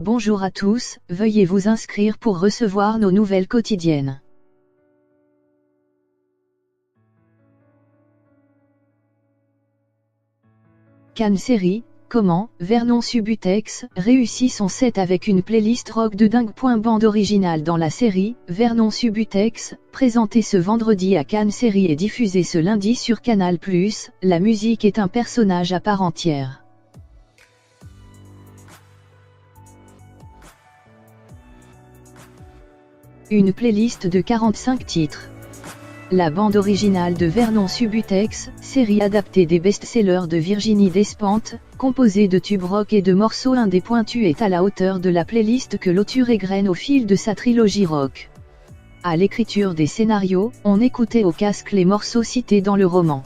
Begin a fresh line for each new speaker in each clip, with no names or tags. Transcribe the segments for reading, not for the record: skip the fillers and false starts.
Bonjour à tous, veuillez vous inscrire pour recevoir nos nouvelles quotidiennes. Cannes Série, comment Vernon Subutex réussit son set avec une playlist rock de dingue. Bande originale dans la série Vernon Subutex, présentée ce vendredi à Cannes Série et diffusée ce lundi sur Canal+, la musique est un personnage à part entière. Une playlist de 45 titres. La bande originale de Vernon Subutex, série adaptée des best-sellers de Virginie Despentes, composée de tubes rock et de morceaux indés pointus, est à la hauteur de la playlist que l'auteur égrène au fil de sa trilogie rock. À l'écriture des scénarios, on écoutait au casque les morceaux cités dans le roman.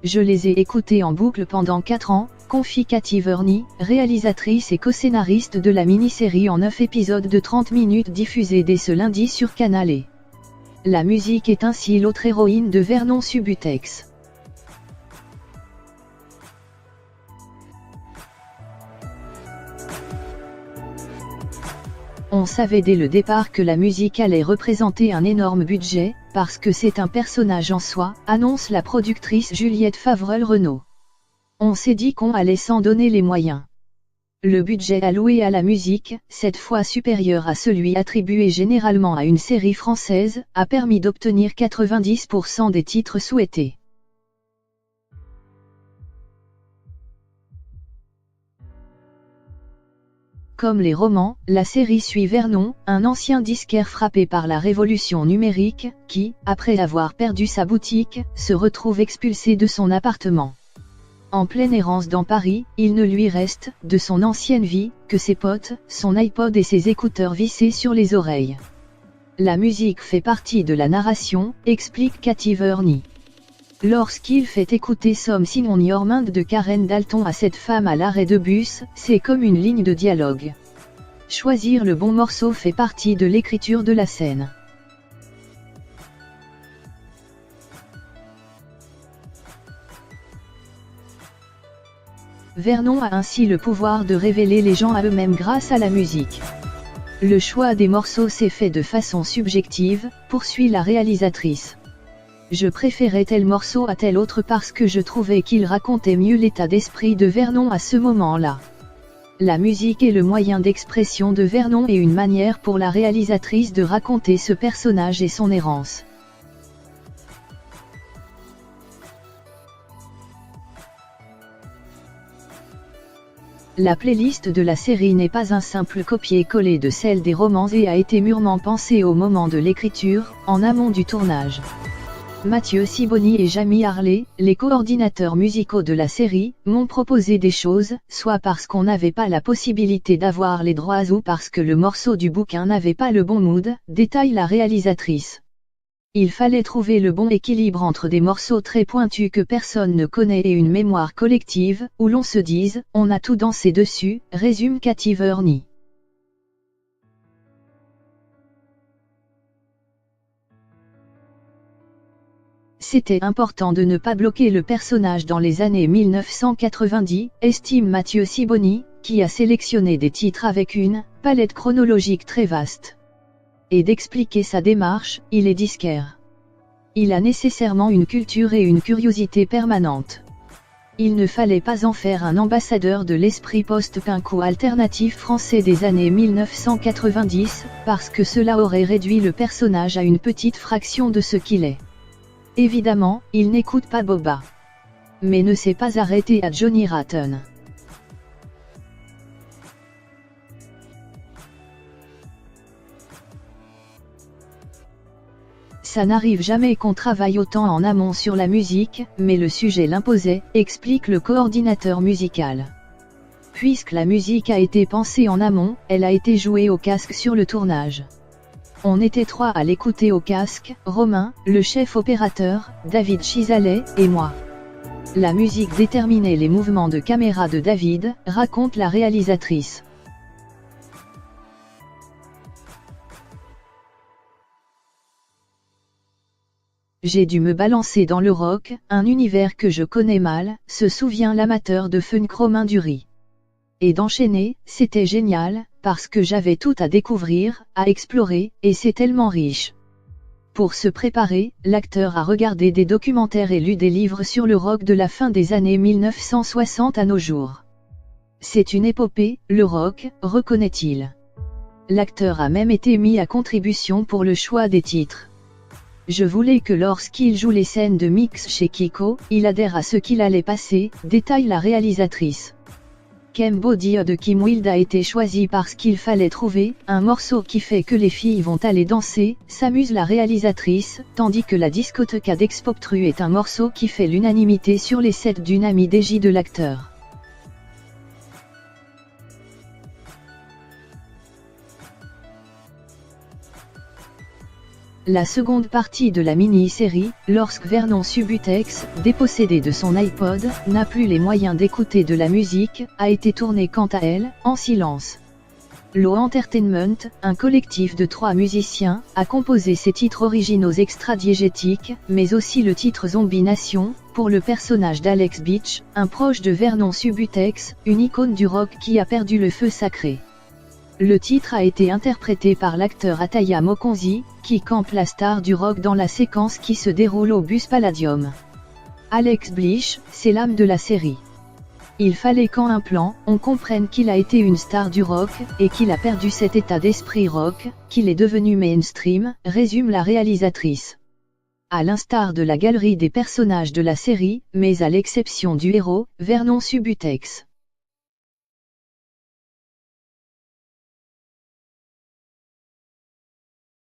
Je les ai écoutés en boucle pendant 4 ans, confie Cathy Verney, réalisatrice et co-scénariste de la mini-série en 9 épisodes de 30 minutes diffusée dès ce lundi sur Canal+. La musique est ainsi l'autre héroïne de Vernon Subutex. On savait dès le départ que la musique allait représenter un énorme budget, parce que c'est un personnage en soi, annonce la productrice Juliette Favrel-Renaud. On s'est dit qu'on allait s'en donner les moyens. Le budget alloué à la musique, cette fois supérieur à celui attribué généralement à une série française, a permis d'obtenir 90% des titres souhaités. Comme les romans, la série suit Vernon, un ancien disquaire frappé par la révolution numérique, qui, après avoir perdu sa boutique, se retrouve expulsé de son appartement. En pleine errance dans Paris, il ne lui reste, de son ancienne vie, que ses potes, son iPod et ses écouteurs vissés sur les oreilles. La musique fait partie de la narration, explique Cathy Verney. Lorsqu'il fait écouter Something on Your Mind de Karen Dalton à cette femme à l'arrêt de bus, c'est comme une ligne de dialogue. Choisir le bon morceau fait partie de l'écriture de la scène. Vernon a ainsi le pouvoir de révéler les gens à eux-mêmes grâce à la musique. Le choix des morceaux s'est fait de façon subjective, poursuit la réalisatrice. Je préférais tel morceau à tel autre parce que je trouvais qu'il racontait mieux l'état d'esprit de Vernon à ce moment-là. La musique est le moyen d'expression de Vernon et une manière pour la réalisatrice de raconter ce personnage et son errance. La playlist de la série n'est pas un simple copier-coller de celle des romans et a été mûrement pensée au moment de l'écriture, en amont du tournage. Mathieu Sibony et Jamie Harley, les coordinateurs musicaux de la série, m'ont proposé des choses, soit parce qu'on n'avait pas la possibilité d'avoir les droits ou parce que le morceau du bouquin n'avait pas le bon mood, détaille la réalisatrice. Il fallait trouver le bon équilibre entre des morceaux très pointus que personne ne connaît et une mémoire collective, où l'on se dise, on a tout dansé dessus, résume Cathy Verney. C'était important de ne pas bloquer le personnage dans les années 1990, estime Mathieu Sibony, qui a sélectionné des titres avec une palette chronologique très vaste. Et d'expliquer sa démarche, il est disquaire. Il a nécessairement une culture et une curiosité permanente. Il ne fallait pas en faire un ambassadeur de l'esprit post-punk ou alternatif français des années 1990, parce que cela aurait réduit le personnage à une petite fraction de ce qu'il est. Évidemment, il n'écoute pas Boba. Mais ne s'est pas arrêté à Johnny Rotten. Ça n'arrive jamais qu'on travaille autant en amont sur la musique, mais le sujet l'imposait, explique le coordinateur musical. Puisque la musique a été pensée en amont, elle a été jouée au casque sur le tournage. On était 3 à l'écouter au casque, Romain, le chef opérateur, David Chisalet, et moi. La musique déterminait les mouvements de caméra de David, raconte la réalisatrice. J'ai dû me balancer dans le rock, un univers que je connais mal, se souvient l'amateur de funk Romain Dury. Et d'enchaîner, c'était génial, parce que j'avais tout à découvrir, à explorer, et c'est tellement riche. Pour se préparer, l'acteur a regardé des documentaires et lu des livres sur le rock de la fin des années 1960 à nos jours. C'est une épopée, le rock, reconnaît-il. L'acteur a même été mis à contribution pour le choix des titres. Je voulais que lorsqu'il joue les scènes de mix chez Kiko, il adhère à ce qu'il allait passer, détaille la réalisatrice. Cambodia de Kim Wilde a été choisi parce qu'il fallait trouver un morceau qui fait que les filles vont aller danser, s'amuse la réalisatrice, tandis que la discothèque d'Expoptru est un morceau qui fait l'unanimité sur les sets d'une amie DJ de l'acteur. La seconde partie de la mini-série, lorsque Vernon Subutex, dépossédé de son iPod, n'a plus les moyens d'écouter de la musique, a été tournée quant à elle, en silence. Low Entertainment, un collectif de 3 musiciens, a composé ces titres originaux extra-diégétiques, mais aussi le titre Zombie Nation, pour le personnage d'Alex Beach, un proche de Vernon Subutex, une icône du rock qui a perdu le feu sacré. Le titre a été interprété par l'acteur Ataya Mokonzi, qui campe la star du rock dans la séquence qui se déroule au bus Palladium. Alex Blish, c'est l'âme de la série. Il fallait qu'en un plan, on comprenne qu'il a été une star du rock, et qu'il a perdu cet état d'esprit rock, qu'il est devenu mainstream, résume la réalisatrice. À l'instar de la galerie des personnages de la série, mais à l'exception du héros, Vernon Subutex.